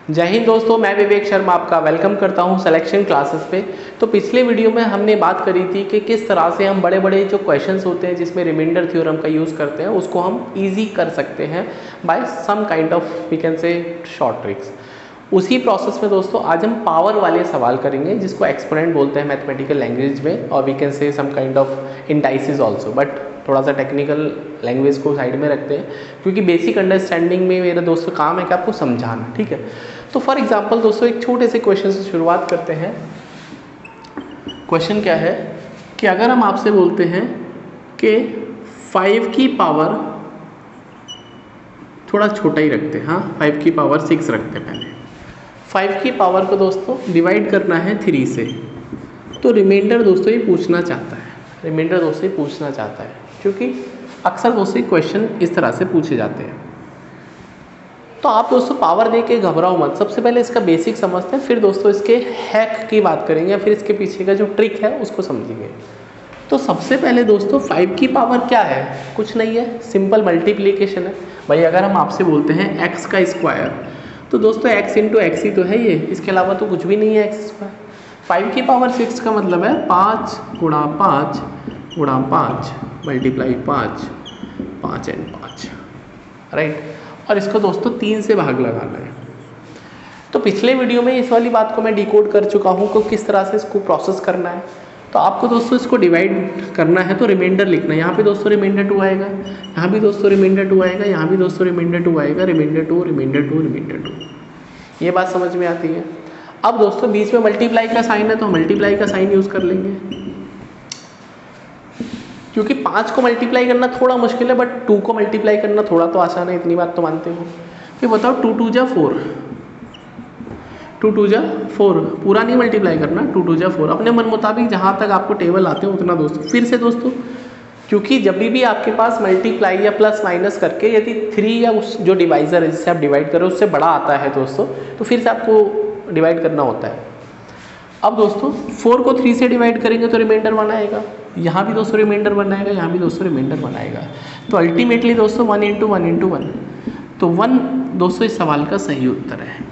जय हिंद दोस्तों, मैं विवेक शर्मा आपका वेलकम करता हूं सिलेक्शन क्लासेस पे। तो पिछले वीडियो में हमने बात करी थी कि किस तरह से हम बड़े बड़े जो क्वेश्चंस होते हैं जिसमें रिमाइंडर थ्योरम का यूज़ करते हैं उसको हम इजी कर सकते हैं by some kind of we can say short tricks. उसी प्रोसेस में दोस्तों आज हम पावर वाले सवाल करेंगे जिसको एक्सपोनेंट बोलते हैं मैथमेटिकल लैंग्वेज में, और we can say some kind of indices also, but थोड़ा सा टेक्निकल लैंग्वेज को साइड में रखते हैं क्योंकि बेसिक अंडरस्टैंडिंग में मेरा दोस्तों काम है कि आपको समझाना, ठीक है। तो फॉर एग्जांपल दोस्तों एक छोटे से क्वेश्चन से शुरुआत करते हैं। क्वेश्चन क्या है कि अगर हम आपसे बोलते हैं कि 5 की पावर, थोड़ा छोटा ही रखते हैं, हाँ 5 की पावर 6 रखते हैं पहले। 5 की पावर को दोस्तों डिवाइड करना है 3 से, तो रिमाइंडर दोस्तों ये पूछना चाहता है, रिमाइंडर दोस्तों ये पूछना चाहता है क्योंकि अक्सर दोस्तों क्वेश्चन इस तरह से पूछे जाते हैं। तो आप दोस्तों पावर दे के घबराओ मत, सबसे पहले इसका बेसिक समझते हैं, फिर दोस्तों इसके हैक की बात करेंगे, फिर इसके पीछे का जो ट्रिक है उसको समझेंगे। तो सबसे पहले दोस्तों 5 की पावर क्या है, कुछ नहीं है, सिंपल मल्टीप्लिकेशन है। भाई अगर हम आपसे बोलते हैं x का स्क्वायर, तो दोस्तों x इंटू एक्स ही तो है ये, इसके अलावा तो कुछ भी नहीं है x स्क्वायर। 5 की पावर 6 का मतलब है 5 गुणा 5 गुणा 5 मल्टीप्लाई 5, 5 एंड 5, राइट। और इसको दोस्तों 3 से भाग लगाना है। तो पिछले वीडियो में इस वाली बात को मैं डिकोड कर चुका हूँ कि किस तरह से इसको प्रोसेस करना है। तो आपको दोस्तों इसको डिवाइड करना है तो रिमाइंडर लिखना है। यहाँ पे दोस्तों रिमाइंडर 2 आएगा, यहाँ भी दोस्तों रिमाइंडर 2 आएगा, यहाँ भी दोस्तों रिमाइंडर 2 आएगा, रिमाइंडर 2 रिमाइंडर 2 रिमाइंडर 2। ये बात समझ में आती है। अब दोस्तों बीच में मल्टीप्लाई का साइन है तो मल्टीप्लाई का साइन यूज़ कर लेंगे, क्योंकि 5 को मल्टीप्लाई करना थोड़ा मुश्किल है बट 2 को मल्टीप्लाई करना थोड़ा तो आसान है, इतनी बात तो मानते हो। फिर बताओ 2 2 जा 4, 2 2 जा 4, पूरा नहीं मल्टीप्लाई करना, 2 2 जा 4, अपने मन मुताबिक जहाँ तक आपको टेबल आते हैं उतना दोस्तों। फिर से दोस्तों क्योंकि जब भी आपके पास मल्टीप्लाई या प्लस माइनस करके यदि 3 या उस जो डिवाइज़र है जिससे आप डिवाइड करो उससे बड़ा आता है दोस्तों, तो फिर से आपको डिवाइड करना होता है। अब दोस्तों 4 को 3 से डिवाइड करेंगे तो रिमाइंडर 1 आएगा, यहाँ भी दोस्तों रिमाइंडर 1 आएगा, यहाँ भी दोस्तों रिमाइंडर 1 आएगा। तो अल्टीमेटली दोस्तों 1 इंटू 1 इंटू 1, तो 1 दोस्तों इस सवाल का सही उत्तर है।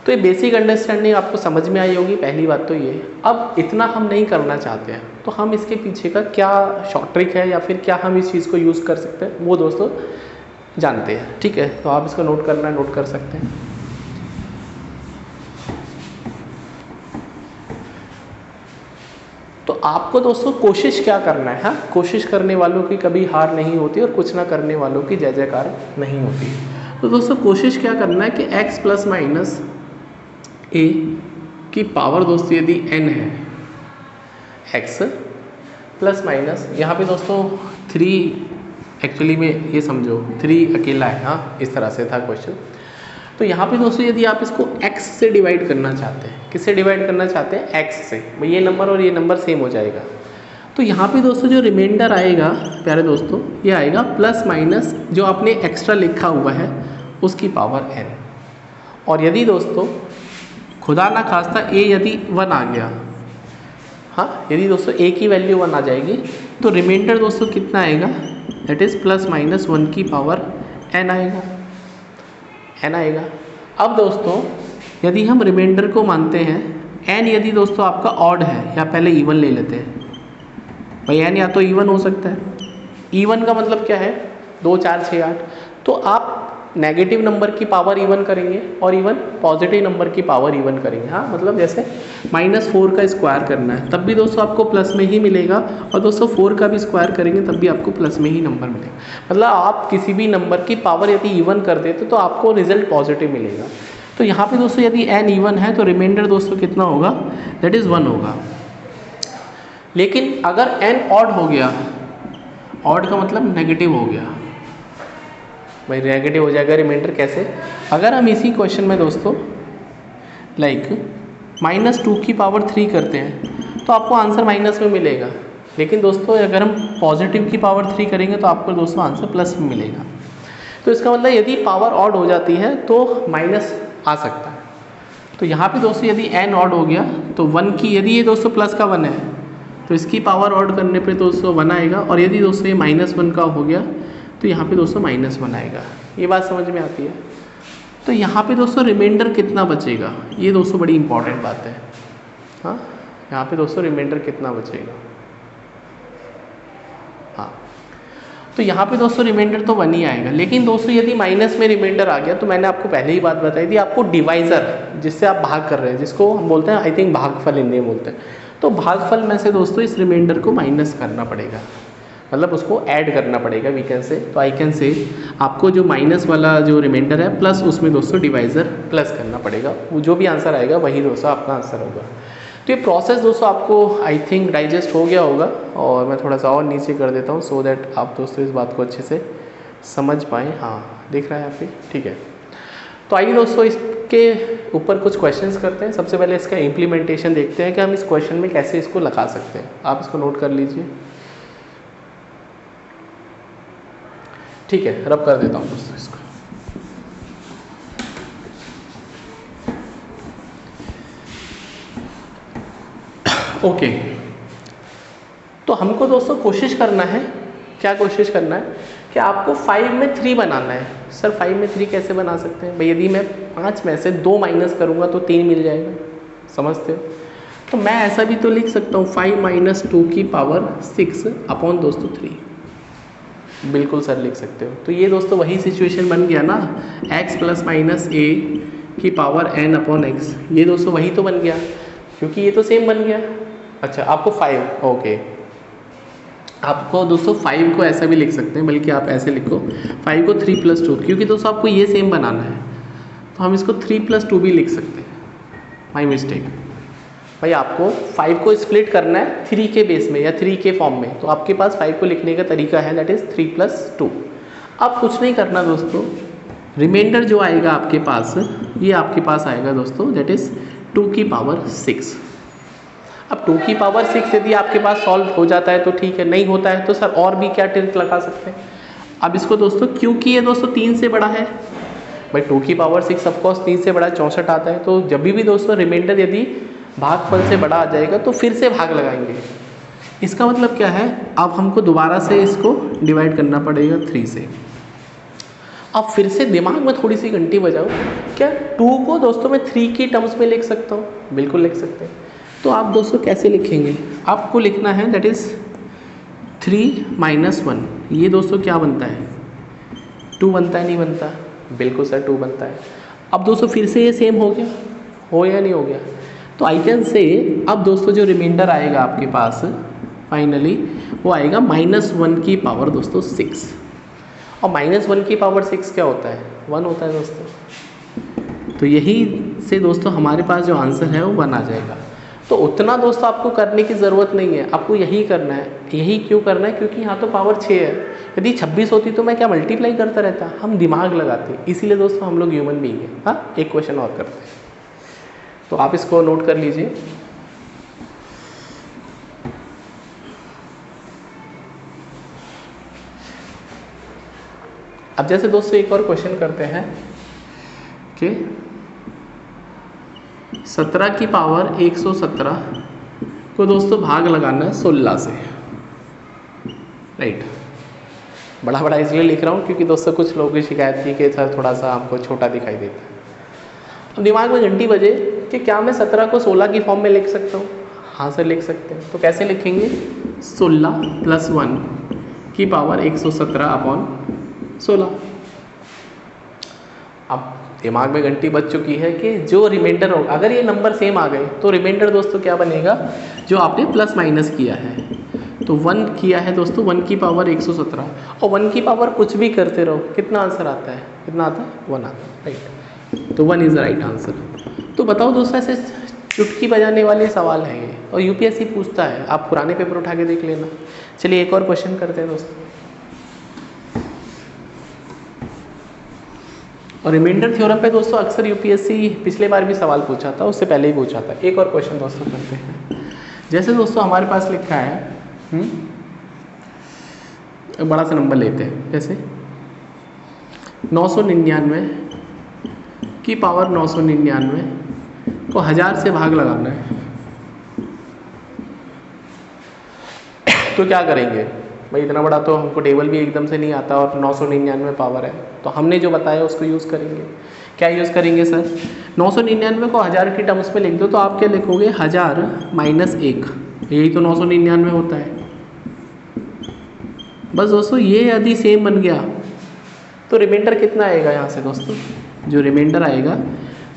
तो ये बेसिक अंडरस्टैंडिंग आपको समझ में आई होगी, पहली बात तो ये। अब इतना हम नहीं करना चाहते हैं तो हम इसके पीछे का क्या शॉर्ट ट्रिक है या फिर क्या हम इस चीज़ को यूज़ कर सकते हैं वो दोस्तों जानते हैं, ठीक है। तो आप इसको नोट करना नोट कर सकते हैं। तो आपको दोस्तों कोशिश क्या करना है, हाँ कोशिश करने वालों की कभी हार नहीं होती और कुछ ना करने वालों की जय जयकार नहीं होती। तो दोस्तों कोशिश क्या करना है कि x प्लस माइनस a की पावर दोस्तों यदि n है, x प्लस माइनस, यहाँ पे दोस्तों 3 एक्चुअली में ये समझो 3 अकेला है, हाँ इस तरह से था क्वेश्चन। तो यहाँ पे दोस्तों यदि आप इसको x से डिवाइड करना चाहते हैं, किससे डिवाइड करना चाहते हैं, x से, भाई ये नंबर और ये नंबर सेम हो जाएगा। तो यहाँ पे दोस्तों जो रिमाइंडर आएगा प्यारे दोस्तों, ये आएगा प्लस माइनस जो आपने एक्स्ट्रा लिखा हुआ है उसकी पावर n। और यदि दोस्तों खुदा ना खास्ता a यदि 1 आ गया, हाँ यदि दोस्तों a की वैल्यू 1 आ जाएगी तो रिमाइंडर दोस्तों कितना आएगा, दैट इज़ प्लस माइनस 1 की पावर n आएगा, n आएगा। अब दोस्तों यदि हम रिमाइंडर को मानते हैं n यदि दोस्तों आपका ऑड है, या पहले इवन ले लेते हैं, भाई n या तो इवन हो सकता है। इवन का मतलब क्या है, 2 4 6 8, तो आप नेगेटिव नंबर की पावर इवन करेंगे और इवन पॉजिटिव नंबर की पावर इवन करेंगे, हाँ मतलब जैसे -4 का स्क्वायर करना है तब भी दोस्तों आपको प्लस में ही मिलेगा, और दोस्तों 4 का भी स्क्वायर करेंगे तब भी आपको प्लस में ही नंबर मिलेगा। मतलब आप किसी भी नंबर की पावर यदि इवन कर देते तो आपको रिजल्ट पॉजिटिव मिलेगा। तो यहाँ पे दोस्तों यदि n इवन है तो रिमाइंडर दोस्तों कितना होगा, दैट इज़ 1 होगा। लेकिन अगर n ऑड हो गया, ऑड का मतलब नेगेटिव हो गया, भाई नेगेटिव हो जाएगा रिमाइंडर कैसे, अगर हम इसी क्वेश्चन में दोस्तों लाइक -2 की पावर 3 करते हैं तो आपको आंसर माइनस में मिलेगा। लेकिन दोस्तों अगर हम पॉजिटिव की पावर 3 करेंगे तो आपको दोस्तों आंसर प्लस में मिलेगा। तो इसका मतलब यदि पावर ऑड हो जाती है तो माइनस आ सकता है। तो यहाँ पे दोस्तों यदि n ऑड हो गया तो 1 की, यदि ये दोस्तों प्लस का 1 है तो इसकी पावर ऑड करने पे दोस्तों 1 आएगा, और यदि दोस्तों ये -1 का हो गया तो यहाँ पे दोस्तों -1 आएगा। ये बात समझ में आती है। तो यहाँ पे दोस्तों रिमाइंडर कितना बचेगा, ये दोस्तों बड़ी इंपॉर्टेंट बात है। हाँ, यहाँ पे दोस्तों रिमाइंडर कितना बचेगा। हाँ, तो यहाँ पे दोस्तों रिमाइंडर तो 1 ही आएगा, लेकिन दोस्तों यदि माइनस में रिमाइंडर आ गया तो मैंने आपको पहले ही बात बताई थी, आपको डिवाइज़र जिससे आप भाग कर रहे हैं, जिसको हम बोलते हैं आई थिंक भागफल हिंदी में बोलते हैं, तो भागफल में से दोस्तों इस रिमाइंडर को माइनस करना पड़ेगा, मतलब उसको ऐड करना पड़ेगा वी कैन से। तो आई कैन से आपको जो माइनस वाला जो रिमाइंडर है प्लस उसमें दोस्तों डिवाइज़र प्लस करना पड़ेगा, वो जो भी आंसर आएगा वही दोस्तों आपका आंसर होगा। तो ये प्रोसेस दोस्तों आपको आई थिंक डाइजेस्ट हो गया होगा, और मैं थोड़ा सा और नीचे कर देता हूँ सो दैट आप दोस्तों इस बात को अच्छे से समझ पाएँ। हाँ, दिख रहा है यहाँ पे, ठीक है। तो आइए दोस्तों इसके ऊपर कुछ क्वेश्चंस करते हैं। सबसे पहले इसका इम्प्लीमेंटेशन देखते हैं कि हम इस क्वेश्चन में कैसे इसको लगा सकते हैं। आप इसको नोट कर लीजिए, ठीक है। रब कर देता हूँ दोस्तों इसको। ओके, तो हमको दोस्तों कोशिश करना है, क्या कोशिश करना है कि आपको 5 में 3 बनाना है। सर 5 में 3 कैसे बना सकते हैं भाई, यदि मैं 5 में से 2 माइनस करूँगा तो 3 मिल जाएगा, समझते हो। तो मैं ऐसा भी तो लिख सकता हूँ 5 - 2 की पावर 6 अपॉन दोस्तों 3, बिल्कुल सर लिख सकते हो। तो ये दोस्तों वही सिचुएशन बन गया ना, x + - a की पावर n अपॉन x, ये दोस्तों वही तो बन गया, क्योंकि ये तो सेम बन गया। अच्छा, आपको 5, ओके, आपको दोस्तों 5 को ऐसा भी लिख सकते हैं, बल्कि आप ऐसे लिखो 5 को 3 + 2, क्योंकि दोस्तों आपको ये सेम बनाना है, तो हम इसको 3 + 2 भी लिख सकते हैं। माई मिस्टेक भाई, आपको 5 को स्प्लिट करना है 3 के बेस में या 3 के फॉर्म में, तो आपके पास 5 को लिखने का तरीका है दैट इज़ 3 + 2। अब कुछ नहीं करना दोस्तों, रिमाइंडर जो आएगा आपके पास, ये आपके पास आएगा दोस्तों दैट इज़ 2 की पावर 6। अब 2 की पावर 6 यदि आपके पास सॉल्व हो जाता है तो ठीक है, नहीं होता है तो सर और भी क्या ट्रिक लगा सकते हैं। अब इसको दोस्तों, क्योंकि ये दोस्तों 3 से बड़ा है भाई, 2 की पावर 6 ऑफकोर्स 3 से बड़ा 64 आता है, तो जब भी दोस्तों रिमाइंडर यदि भागफल से बड़ा आ जाएगा तो फिर से भाग लगाएंगे। इसका मतलब क्या है, अब हमको दोबारा से इसको डिवाइड करना पड़ेगा 3 से। अब फिर से दिमाग में थोड़ी सी घंटी बजाओ, क्या 2 को दोस्तों मैं 3 की टर्म्स में लिख सकता हूँ? बिल्कुल लिख सकते हैं। तो आप दोस्तों कैसे लिखेंगे, आपको लिखना है दैट इज़ 3 - 1, ये दोस्तों क्या बनता है, 2 बनता है, नहीं बनता? बिल्कुल सर 2 बनता है। अब दोस्तों फिर से ये सेम हो गया, हो या नहीं हो गया? तो आई कैन से अब दोस्तों जो रिमाइंडर आएगा आपके पास फाइनली वो आएगा -1 की पावर दोस्तों 6, और -1 की पावर 6 क्या होता है, 1 होता है दोस्तों। तो यही से दोस्तों हमारे पास जो आंसर है वो 1 आ जाएगा। तो उतना दोस्तों आपको करने की ज़रूरत नहीं है, आपको यही करना है। यही क्यों करना है, क्योंकि यहाँ तो पावर 6 है, यदि 26 होती तो मैं क्या मल्टीप्लाई करता रहता, हम दिमाग लगाते, इसीलिए दोस्तों हम लोग ह्यूमन बीइंग हैं। हाँ, एक क्वेश्चन और करते हैं, तो आप इसको नोट कर लीजिए। अब जैसे दोस्तों एक और क्वेश्चन करते हैं कि 17 की पावर 117 को दोस्तों भाग लगाना है 16 से, राइट। बड़ा इसलिए लिख रहा हूँ क्योंकि दोस्तों कुछ लोगों की शिकायत थी कि सर थोड़ा सा हमको छोटा दिखाई देता है। अब दिमाग में घंटी बजे कि क्या मैं 17 को 16 की फॉर्म में लिख सकता हूँ? हाँ सर लिख सकते हैं। तो कैसे लिखेंगे, 16 + 1 की पावर 117 अपॉन 16। अब दिमाग में घंटी बज चुकी है कि जो रिमाइंडर होगा, अगर ये नंबर सेम आ गए तो रिमाइंडर दोस्तों क्या बनेगा, जो आपने प्लस माइनस किया है। तो 1 किया है दोस्तों, 1 की पावर 117, और 1 की पावर कुछ भी करते रहो, कितना आंसर आता है, कितना आता है, 1 आता है, राइट। तो 1 इज़ द राइट आंसर। तो बताओ दोस्तों, ऐसे चुटकी बजाने वाले सवाल हैं ये, और यूपीएससी पूछता है, आप पुराने पेपर उठा के देख लेना। चलिए एक और क्वेश्चन करते हैं दोस्तों। और रिमाइंडर थ्योरम पे दोस्तों अक्सर यूपीएससी पिछले बार भी सवाल पूछा था, उससे पहले ही पूछा था। एक और क्वेश्चन दोस्तों करते हैं। जैसे दोस्तों हमारे पास लिखा है, बड़ा सा नंबर लेते हैं, जैसे 999 की पावर 999 को 1000 से भाग लगाना है, तो क्या करेंगे भाई? इतना बड़ा तो हमको टेबल भी एकदम से नहीं आता, और 999 पावर है, तो हमने जो बताया उसको यूज़ करेंगे। क्या यूज़ करेंगे सर, 999 को 1000 की टर्म्स में लिख दो तो आप क्या लिखोगे 1000 माइनस 1, यही तो 999 होता है। बस दोस्तों ये यदि सेम बन गया तो रिमाइंडर कितना आएगा यहाँ से दोस्तों, जो रिमाइंडर आएगा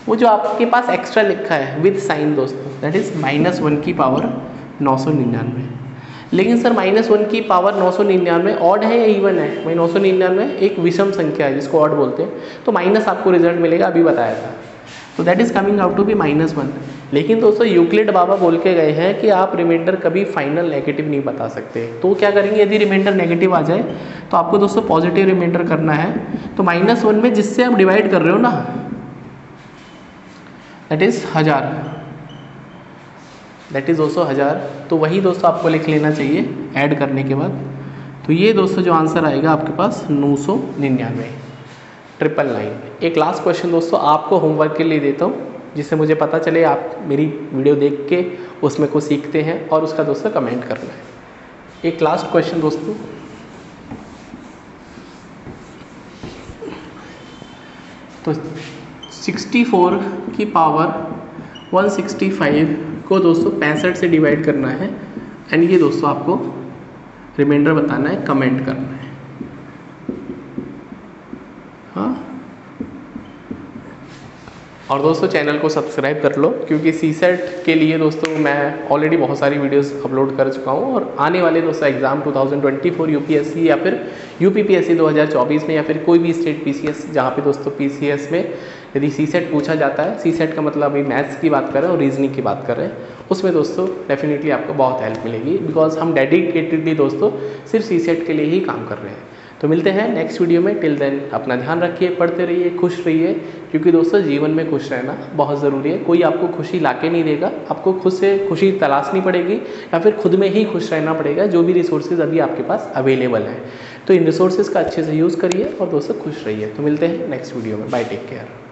वो जो आपके पास एक्स्ट्रा लिखा है विद साइन दोस्तों, दैट इज़ -1 की पावर 999। लेकिन सर -1 की पावर 999 ऑड है या इवन है, भाई 999 एक विषम संख्या है जिसको ऑड बोलते हैं, तो माइनस आपको रिजल्ट मिलेगा, अभी बताया था। तो that is coming out to be -1। लेकिन दोस्तों यूक्लिड बाबा बोल के गए हैं कि आप रिमाइंडर कभी फाइनल नेगेटिव नहीं बता सकते, तो क्या करेंगे यदि रिमाइंडर नेगेटिव आ जाए तो आपको दोस्तों पॉजिटिव रिमाइंडर करना है। तो -1 में जिससे आप डिवाइड कर रहे हो ना, दैट इज़ 1000, दैट इज़ दोस्तों 1000, तो वही दोस्तों आपको लिख लेना चाहिए ऐड करने के बाद। तो ये दोस्तों जो आंसर आएगा आपके पास 999, 999। एक लास्ट क्वेश्चन दोस्तों आपको होमवर्क के लिए देता हूँ, जिससे मुझे पता चले आप मेरी वीडियो देख के उसमें कुछ सीखते हैं, और उसका दोस्तों कमेंट करना है। एक लास्ट क्वेश्चन दोस्तों, तो 64 की पावर 165 को दोस्तों 65 से डिवाइड करना है, एंड ये दोस्तों आपको रिमाइंडर बताना है, कमेंट करना है। हाँ, और दोस्तों चैनल को सब्सक्राइब कर लो, क्योंकि सीसेट के लिए दोस्तों मैं ऑलरेडी बहुत सारी वीडियोस अपलोड कर चुका हूँ, और आने वाले दोस्तों एग्ज़ाम 2024 यूपीएससी या फिर यूपीपीएससी 2024 में, या फिर कोई भी स्टेट पीसीएस, जहाँ पे दोस्तों पीसीएस में यदि सीसेट पूछा जाता है, सीसेट का मतलब अभी मैथ्स की बात कर रहे हैं और रीजनिंग की बात कर रहे हैं, उसमें दोस्तों डेफिनेटली आपको बहुत हेल्प मिलेगी, बिकॉज हम डेडिकेटेडली दोस्तों सिर्फ सीसेट के लिए ही काम कर रहे हैं। तो मिलते हैं नेक्स्ट वीडियो में, टिल देन अपना ध्यान रखिए, पढ़ते रहिए, खुश रहिए, क्योंकि दोस्तों जीवन में खुश रहना बहुत ज़रूरी है। कोई आपको खुशी लाके नहीं देगा, आपको खुद से खुशी तलाशनी पड़ेगी, या फिर खुद में ही खुश रहना पड़ेगा, जो भी रिसोर्सेज अभी आपके पास अवेलेबल हैं। तो इन रिसोर्सेज का अच्छे से यूज़ करिए और दोस्तों खुश रहिए। तो मिलते हैं नेक्स्ट वीडियो में, बाय, टेक केयर।